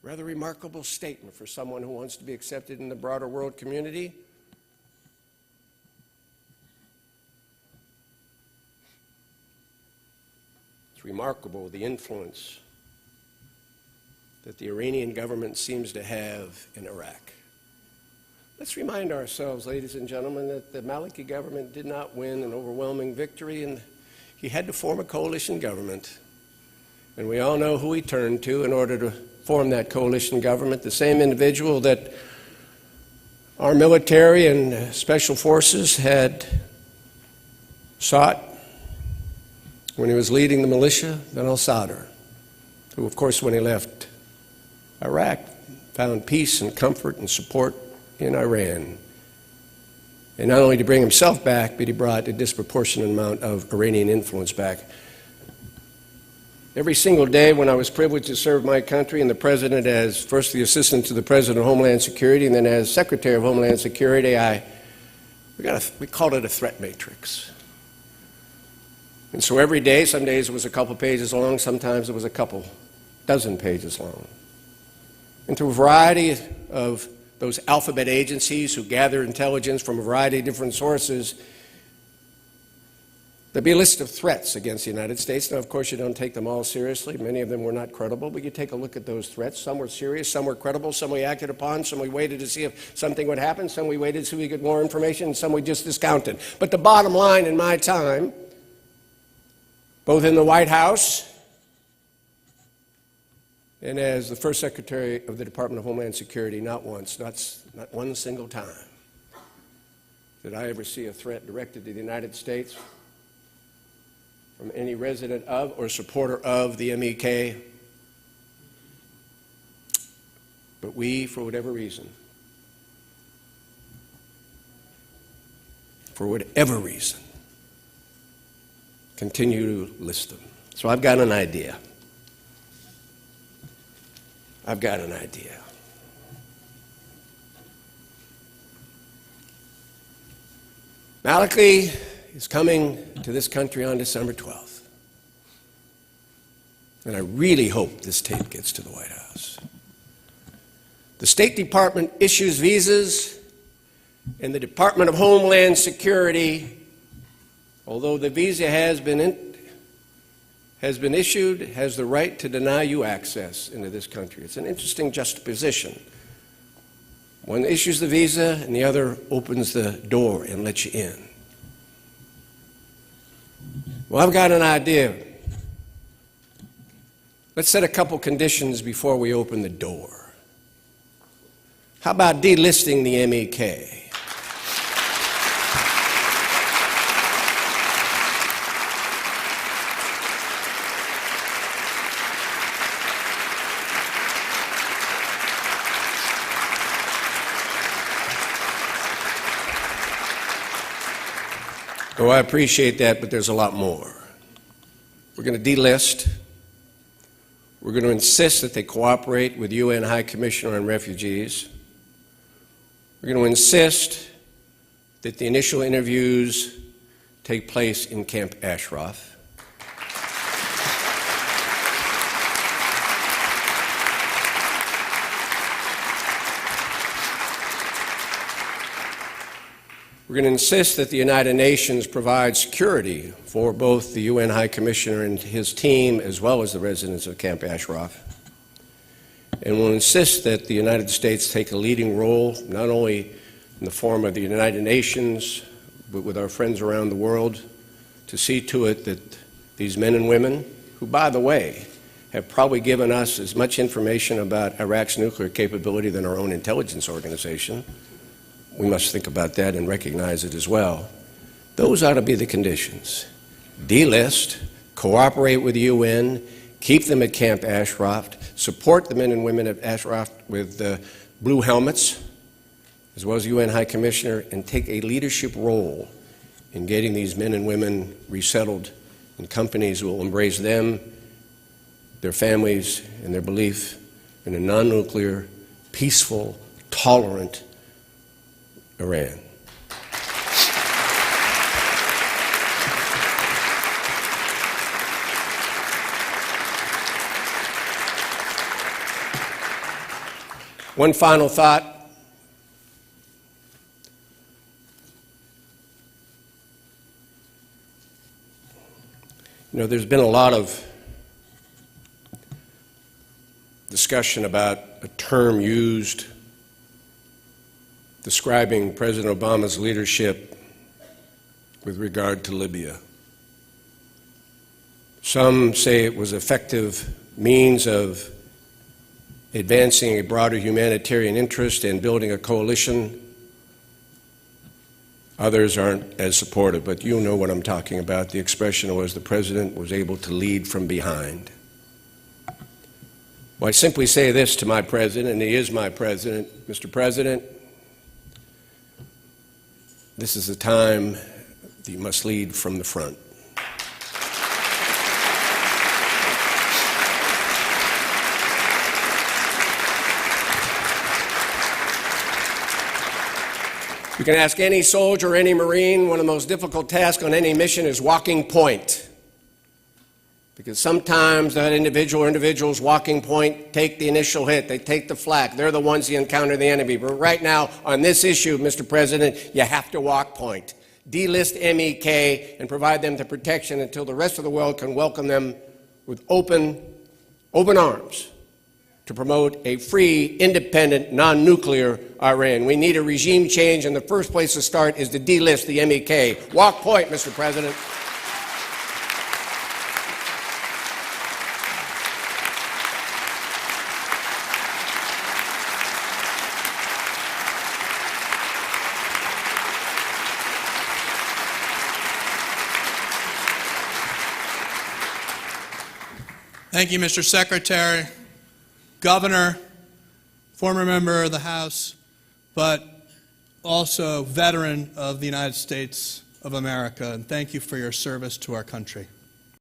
Rather remarkable statement for someone who wants to be accepted in the broader world community. It's remarkable the influence that the Iranian government seems to have in Iraq. Let's remind ourselves, ladies and gentlemen, that the Maliki government did not win an overwhelming victory, and he had to form a coalition government. And we all know who he turned to in order to form that coalition government, the same individual that our military and special forces had sought when he was leading the militia, then al-Sadr, who, of course, when he left Iraq, found peace and comfort and support in Iran. And not only to bring himself back, but he brought a disproportionate amount of Iranian influence back. Every single day when I was privileged to serve my country and the President as first the Assistant to the President of Homeland Security and then as Secretary of Homeland Security, we called it a threat matrix. And so every day, some days it was a couple pages long, sometimes it was a couple dozen pages long. And through a variety of those alphabet agencies who gather intelligence from a variety of different sources, there'd be a list of threats against the United States. Now, of course, you don't take them all seriously. Many of them were not credible, but you take a look at those threats. Some were serious, some were credible, some we acted upon, some we waited to see if something would happen, some we waited to see if we get more information, and some we just discounted. But the bottom line in my time, both in the White House and as the first Secretary of the Department of Homeland Security, not once, not one single time did I ever see a threat directed to the United States from any resident of or supporter of the MEK. But we, for whatever reason, continue to list them. So I've got an idea. Maliki is coming to this country on December 12th. And I really hope this tape gets to the White House. The State Department issues visas, and the Department of Homeland Security, although the visa has been issued, has the right to deny you access into this country. It's an interesting juxtaposition. One issues the visa and the other opens the door and lets you in. Well, I've got an idea. Let's set a couple conditions before we open the door. How about delisting the MEK? Oh, I appreciate that, but there's a lot more. We're going to delist. We're going to insist that they cooperate with the UN High Commissioner on Refugees. We're going to insist that the initial interviews take place in Camp Ashraf. We're going to insist that the United Nations provide security for both the UN High Commissioner and his team, as well as the residents of Camp Ashraf. And we'll insist that the United States take a leading role, not only in the form of the United Nations, but with our friends around the world, to see to it that these men and women, who, by the way, have probably given us as much information about Iraq's nuclear capability than our own intelligence organization, we must think about that and recognize it as well. Those ought to be the conditions. Delist, cooperate with the UN, keep them at Camp Ashraf, support the men and women of Ashraf with blue helmets, as well as the UN High Commissioner, and take a leadership role in getting these men and women resettled in companies who will embrace them, their families, and their belief in a non-nuclear, peaceful, tolerant Iran. One final thought. You know, there's been a lot of discussion about a term used describing President Obama's leadership with regard to Libya. Some say it was an effective means of advancing a broader humanitarian interest and building a coalition. Others aren't as supportive, but you know what I'm talking about. The expression was the president was able to lead from behind. Well, I simply say this to my president, and he is my president. Mr. President, this is the time that you must lead from the front. You can ask any soldier or any Marine, one of the most difficult tasks on any mission is walking point. Because sometimes that individual or individuals walking point take the initial hit, they take the flak, they're the ones who encounter the enemy. But right now, on this issue, Mr. President, you have to walk point. Delist MEK and provide them the protection until the rest of the world can welcome them with open arms to promote a free, independent, non-nuclear Iran. We need a regime change, and the first place to start is to delist the MEK. Walk point, Mr. President. Thank you, Mr. Secretary, Governor, former member of the House, but also veteran of the United States of America, and thank you for your service to our country.